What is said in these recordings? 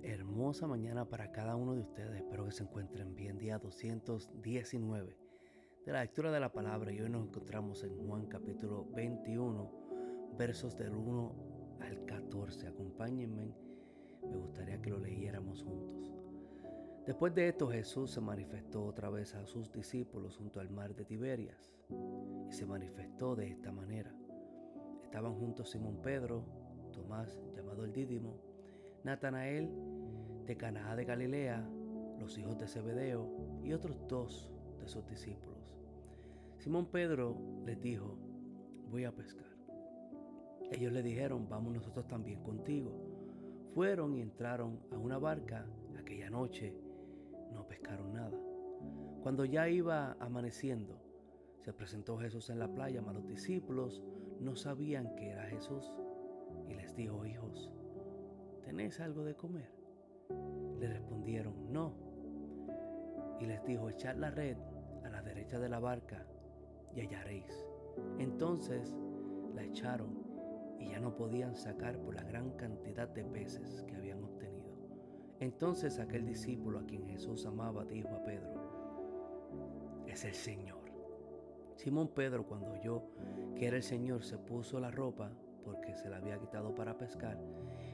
hermosa mañana para cada uno de ustedes. Espero que se encuentren bien. Día 219 de la lectura de la palabra. Y hoy nos encontramos en Juan capítulo 21, versos del 1 al 14. Acompáñenme, me gustaría que lo leyéramos juntos. Después de esto, Jesús se manifestó otra vez a sus discípulos junto al mar de Tiberias. Y se manifestó de esta manera. Estaban juntos Simón Pedro, Tomás, llamado el Dídimo, Natanael de Caná de Galilea, los hijos de Zebedeo y otros dos de sus discípulos. Simón Pedro les dijo: voy a pescar. Ellos le dijeron: vamos nosotros también contigo. Fueron y entraron a una barca. Aquella noche no pescaron nada. Cuando ya iba amaneciendo, se presentó Jesús en la playa, mas los discípulos no sabían que era Jesús. Y les dijo: hijos, ¿tenéis algo de comer? Le respondieron: no. Y les dijo: echad la red a la derecha de la barca y hallaréis. Entonces la echaron y ya no podían sacar por la gran cantidad de peces que habían obtenido. Entonces aquel discípulo a quien Jesús amaba dijo a Pedro: es el Señor. Simón Pedro, cuando oyó que era el Señor, se puso la ropa, porque se la había quitado para pescar,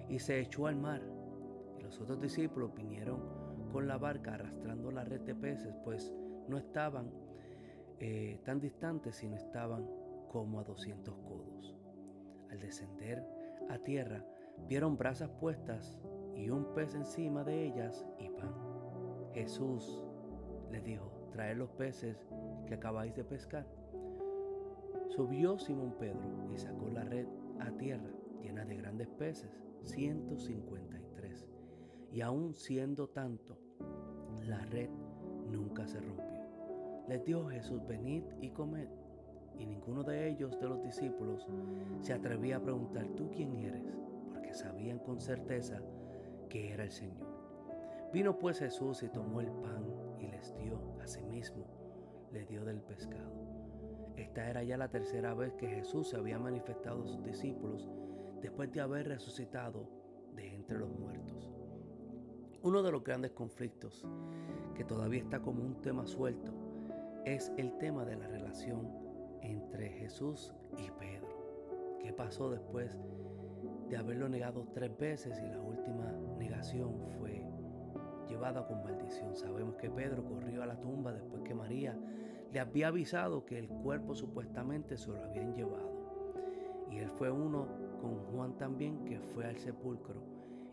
y se echó al mar. Y los otros discípulos vinieron con la barca arrastrando la red de peces, pues no estaban tan distantes, sino estaban como a 200 codos. Al descender a tierra, vieron brasas puestas y un pez encima de ellas y pan. Jesús les dijo: traed los peces que acabáis de pescar. Subió Simón Pedro y sacó la red a tierra, llena de grandes peces, 153. Y aun siendo tanto, la red nunca se rompió. Les dijo Jesús: venid y comed. Y ninguno de ellos, de los discípulos, se atrevía a preguntar: ¿tú quién eres? Porque sabían con certeza que era el Señor. Vino pues Jesús y tomó el pan y les dio. Asimismo le dio del pescado. Esta era ya la tercera vez que Jesús se había manifestado a sus discípulos después de haber resucitado de entre los muertos. Uno de los grandes conflictos que todavía está como un tema suelto es el tema de la relación entre Jesús y Pedro. ¿Qué pasó después de haberlo negado 3 veces y la última negación fue llevada con maldición? Sabemos que Pedro corrió a la tumba después que María le había avisado que el cuerpo supuestamente se lo habían llevado. Y él fue uno con Juan también, que fue al sepulcro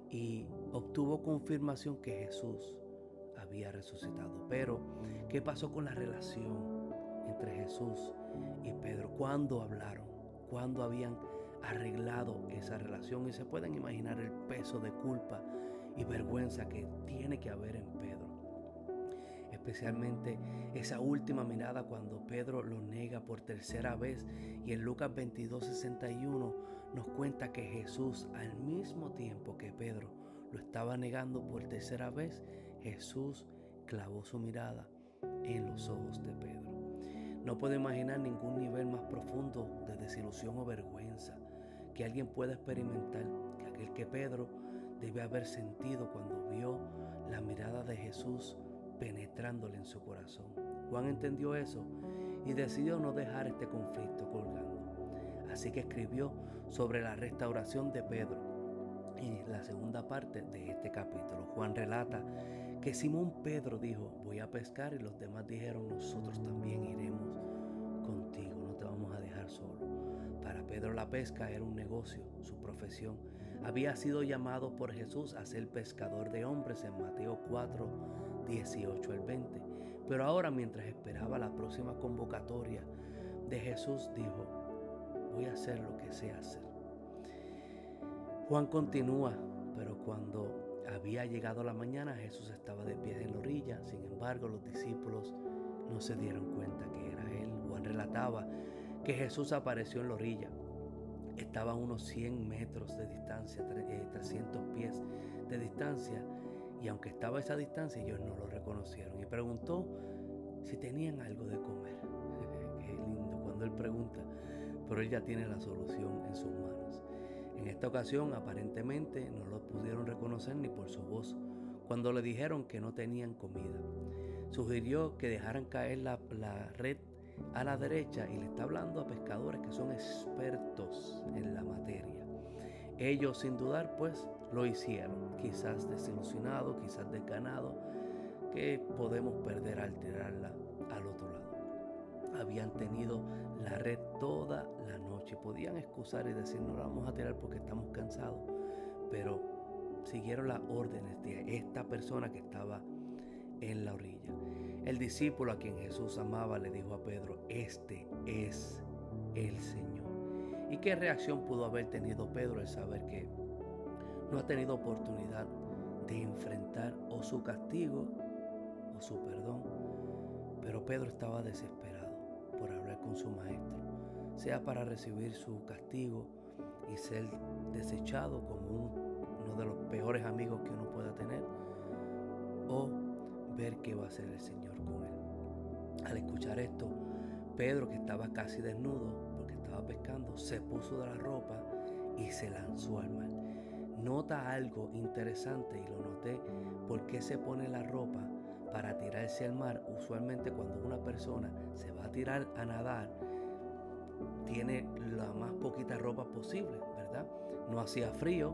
y obtuvo confirmación que Jesús había resucitado. Pero ¿qué pasó con la relación entre Jesús y Pedro? ¿Cuándo hablaron? ¿Cuándo habían arreglado esa relación? Y se pueden imaginar el peso de culpa y vergüenza que tiene que haber en Pedro. Especialmente esa última mirada cuando Pedro lo niega por tercera vez. Y en Lucas 22:61 nos cuenta que Jesús, al mismo tiempo que Pedro lo estaba negando por tercera vez, Jesús clavó su mirada en los ojos de Pedro. No puedo imaginar ningún nivel más profundo de desilusión o vergüenza que alguien pueda experimentar que aquel que Pedro debe haber sentido cuando vio la mirada de Jesús penetrándole en su corazón. Juan entendió eso y decidió no dejar este conflicto colgando. Así que escribió sobre la restauración de Pedro. En la segunda parte de este capítulo, Juan relata que Simón Pedro dijo: voy a pescar, y los demás dijeron: nosotros también iremos contigo, no te vamos a dejar solo. Para Pedro la pesca era un negocio, su profesión. Había sido llamado por Jesús a ser pescador de hombres en Mateo 4:18 al 20. Pero ahora, mientras esperaba la próxima convocatoria de Jesús, dijo: voy a hacer lo que sé hacer. Juan continúa: pero cuando había llegado la mañana, Jesús estaba de pie en la orilla. Sin embargo, los discípulos no se dieron cuenta que era él. Juan relataba que Jesús apareció en la orilla. Estaba a unos 100 metros de distancia, 300 pies de distancia. Y aunque estaba a esa distancia, ellos no lo reconocieron. Y preguntó si tenían algo de comer. Qué lindo cuando él pregunta, pero él ya tiene la solución en sus manos. En esta ocasión aparentemente no lo pudieron reconocer reconocer ni por su voz cuando le dijeron que no tenían comida. Sugirió que dejaran caer la red a la derecha y le está hablando a pescadores que son expertos en la materia. Ellos sin dudar pues lo hicieron, quizás desilusionados, quizás desganados, que podemos perder al tirarla al otro lado. Habían tenido la red toda la noche, podían excusar y decir no la vamos a tirar porque estamos cansados, pero siguieron las órdenes de esta persona que estaba en la orilla. El discípulo a quien Jesús amaba le dijo a Pedro: este es el Señor. ¿Y qué reacción pudo haber tenido Pedro al saber que no ha tenido oportunidad de enfrentar o su castigo o su perdón? Pero Pedro estaba desesperado por hablar con su maestro, sea para recibir su castigo y ser desechado como uno de los peores amigos que uno pueda tener, o ver qué va a hacer el Señor con él. Al escuchar esto, Pedro, que estaba casi desnudo porque estaba pescando, se puso de la ropa y se lanzó al mar. Nota algo interesante, y lo noté: ¿por qué se pone la ropa para tirarse al mar? Usualmente cuando una persona se va a tirar a nadar, tiene la más poquita ropa posible, ¿verdad? No hacía frío,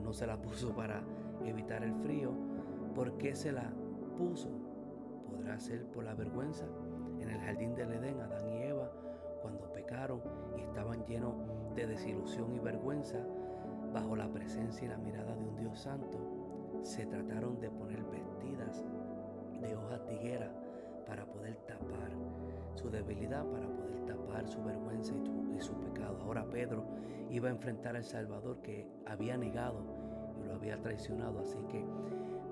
no se la puso para evitar el frío. ¿Por qué se la puso? ¿Podrá ser por la vergüenza? En el jardín del Edén, Adán y Eva, cuando pecaron y estaban llenos de desilusión y vergüenza, bajo la presencia y la mirada de un Dios santo, se trataron de poner vestidas de hojas de higuera para poder tapar su debilidad, para poder tapar su vergüenza y su pecado. Ahora Pedro iba a enfrentar al Salvador que había negado y lo había traicionado, así que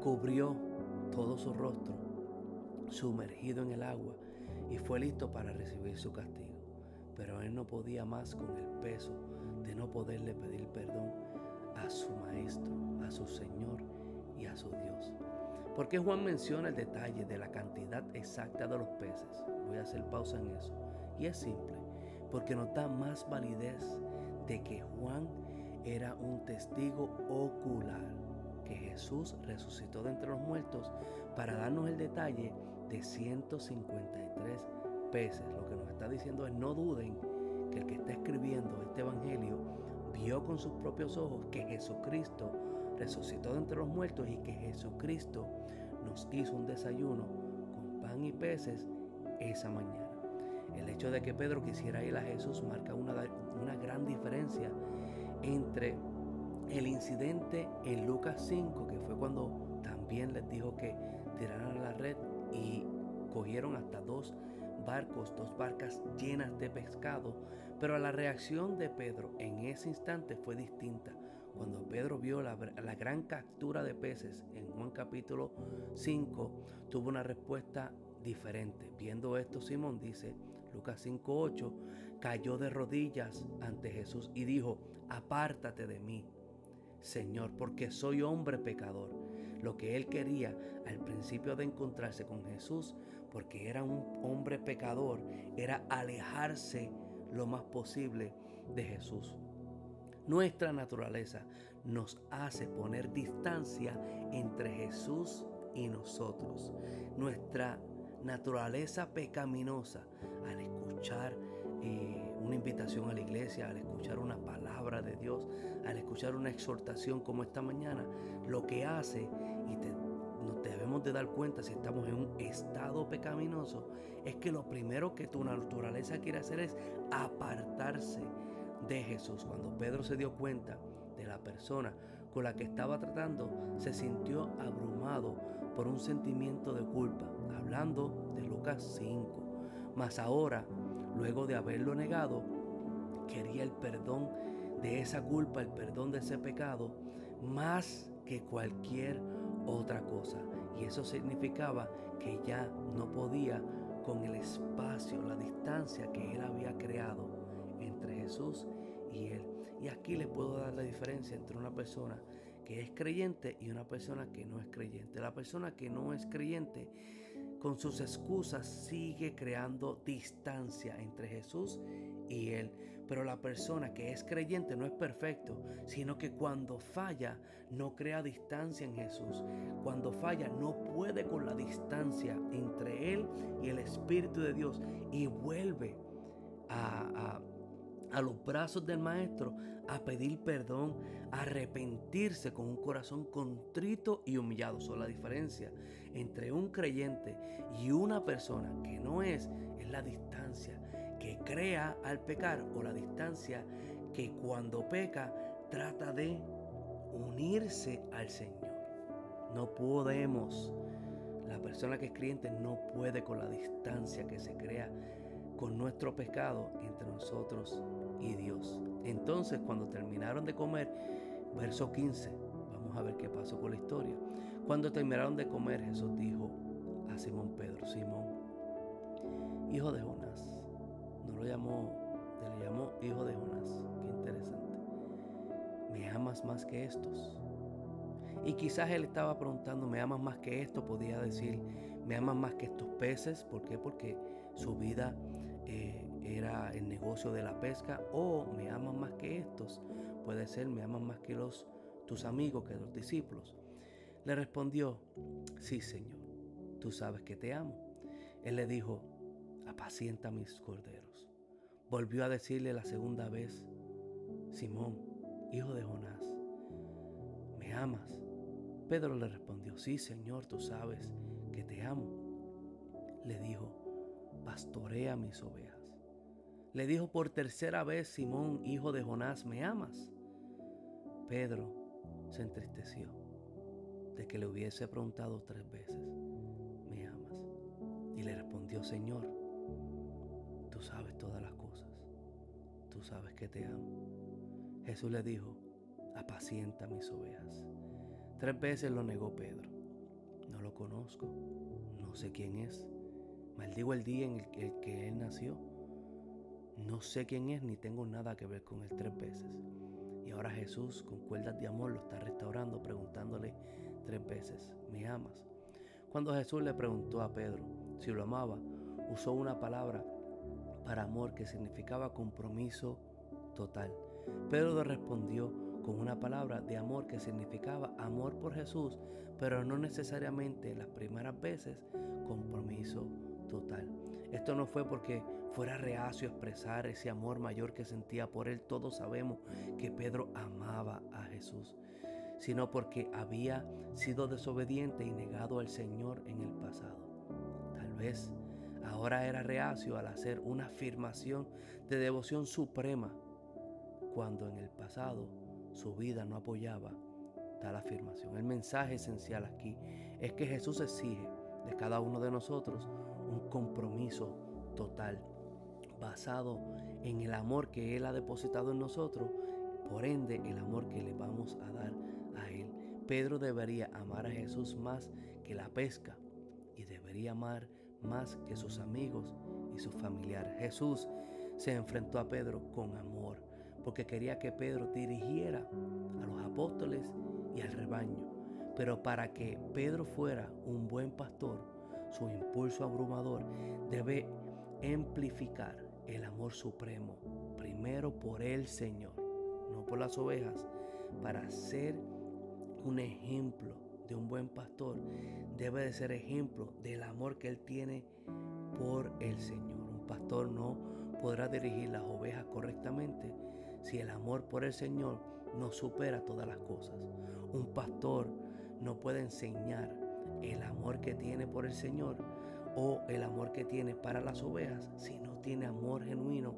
cubrió todo su rostro, sumergido en el agua, y fue listo para recibir su castigo. Pero él no podía más con el peso de no poderle pedir perdón a su maestro, a su Señor y a su Dios. ¿Por qué Juan menciona el detalle de la cantidad exacta de los peces? Voy a hacer pausa en eso. Y es simple, porque nos da más validez de que Juan era un testigo ocular, que Jesús resucitó de entre los muertos, para darnos el detalle de 153 peces. Lo que nos está diciendo es: no duden que el que está escribiendo este evangelio vio con sus propios ojos que Jesucristo resucitó de entre los muertos y que Jesucristo nos hizo un desayuno con pan y peces esa mañana. El hecho de que Pedro quisiera ir a Jesús marca una gran diferencia entre el incidente en Lucas 5, que fue cuando también les dijo que tiraran la red y cogieron hasta dos barcas llenas de pescado, pero la reacción de Pedro en ese instante fue distinta. Cuando Pedro vio la gran captura de peces en Juan capítulo 5, tuvo una respuesta diferente. Viendo esto, Simón, dice Lucas 5:8, cayó de rodillas ante Jesús y dijo: apártate de mí, Señor, porque soy hombre pecador. Lo que él quería al principio de encontrarse con Jesús, porque era un hombre pecador, era alejarse lo más posible de Jesús. Nuestra naturaleza nos hace poner distancia entre Jesús y nosotros. Nuestra naturaleza pecaminosa, al escuchar una invitación a la iglesia, al escuchar una palabra de Dios, al escuchar una exhortación como esta mañana, lo que hace, y nos debemos de dar cuenta si estamos en un estado pecaminoso, es que lo primero que tu naturaleza quiere hacer es apartarse de Jesús. Cuando Pedro se dio cuenta de la persona con la que estaba tratando, se sintió abrumado por un sentimiento de culpa, hablando de Lucas 5. Mas ahora, luego de haberlo negado, quería el perdón de esa culpa, el perdón de ese pecado, más que cualquier otra cosa. Y eso significaba que ya no podía con el espacio, la distancia que él había creado entre Jesús y él. Y aquí le puedo dar la diferencia entre una persona que es creyente y una persona que no es creyente. La persona que no es creyente, con sus excusas, sigue creando distancia entre Jesús y Él. Pero la persona que es creyente no es perfecto, sino que cuando falla no crea distancia en Jesús. Cuando falla no puede con la distancia entre Él y el Espíritu de Dios y vuelve a los brazos del Maestro a pedir perdón, a arrepentirse con un corazón contrito y humillado. So, la diferencia entre un creyente y una persona que no es la distancia que crea al pecar, o la distancia que cuando peca trata de unirse al Señor. No podemos. La persona que es creyente no puede con la distancia que se crea con nuestro pecado entre nosotros y Dios. Entonces, cuando terminaron de comer, verso 15, vamos a ver qué pasó con la historia. Cuando terminaron de comer, Jesús dijo a Simón Pedro: Simón, hijo de Jonás. No lo llamó, le llamó hijo de Jonás. Qué interesante. ¿Me amas más que estos? Y quizás él estaba preguntando: ¿me amas más que esto? Podía decir: ¿me amas más que estos peces? ¿Por qué? Porque su vida era el negocio de la pesca. O ¿me amas más que estos? Puede ser: ¿me amas más que tus amigos, que los discípulos? Le respondió: sí, Señor, tú sabes que te amo. Él le dijo: apacienta mis corderos. Volvió a decirle la segunda vez: Simón, hijo de Jonás, ¿me amas? Pedro le respondió: sí, Señor, tú sabes que te amo. Le dijo: pastorea mis ovejas. Le dijo por tercera vez: Simón, hijo de Jonás, ¿me amas? Pedro se entristeció de que le hubiese preguntado 3 veces: ¿me amas? Y le respondió: Señor, tú sabes todas las cosas, tú sabes que te amo. Jesús le dijo: apacienta mis ovejas. 3 veces lo negó Pedro: no lo conozco, no sé quién es, maldigo el día en el que él nació, no sé quién es ni tengo nada que ver con él. 3 veces. Y ahora Jesús, con cuerdas de amor, lo está restaurando, preguntándole 3 veces: ¿me amas? Cuando Jesús le preguntó a Pedro si lo amaba, usó una palabra para amor que significaba compromiso total. Pedro le respondió con una palabra de amor que significaba amor por Jesús, pero no necesariamente las primeras veces compromiso total. Esto no fue porque fuera reacio a expresar ese amor mayor que sentía por él. Todos sabemos que Pedro amaba a Jesús, sino porque había sido desobediente y negado al Señor en el pasado. Tal vez ahora era reacio al hacer una afirmación de devoción suprema, cuando en el pasado su vida no apoyaba tal afirmación. El mensaje esencial aquí es que Jesús exige de cada uno de nosotros un compromiso total, basado en el amor que Él ha depositado en nosotros, por ende el amor que le vamos a dar a Él. Pedro debería amar a Jesús más que la pesca, y debería amar más que sus amigos y sus familiares. Jesús se enfrentó a Pedro con amor, porque quería que Pedro dirigiera a los apóstoles y al rebaño. Pero para que Pedro fuera un buen pastor, su impulso abrumador debe amplificar el amor supremo, primero por el Señor, no por las ovejas. Para ser un ejemplo de un buen pastor, debe de ser ejemplo del amor que él tiene por el Señor. Un pastor no podrá dirigir las ovejas correctamente si el amor por el Señor no supera todas las cosas. Un pastor no puede enseñar el amor que tiene por el Señor o el amor que tiene para las ovejas si no tiene amor genuino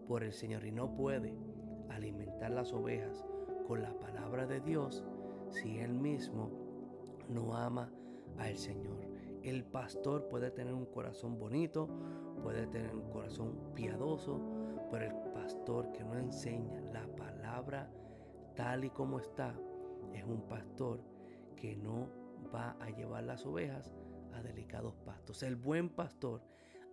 por el Señor, y no puede alimentar las ovejas con la palabra de Dios si él mismo no ama al Señor. El pastor puede tener un corazón bonito, puede tener un corazón piadoso, pero el pastor que no enseña la palabra tal y como está es un pastor que no va a llevar las ovejas a delicados pastos. El buen pastor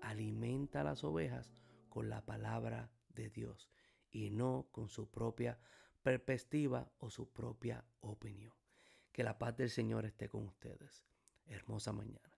alimenta a las ovejas con la palabra de Dios y no con su propia perspectiva o su propia opinión. Que la paz del Señor esté con ustedes. Hermosa mañana.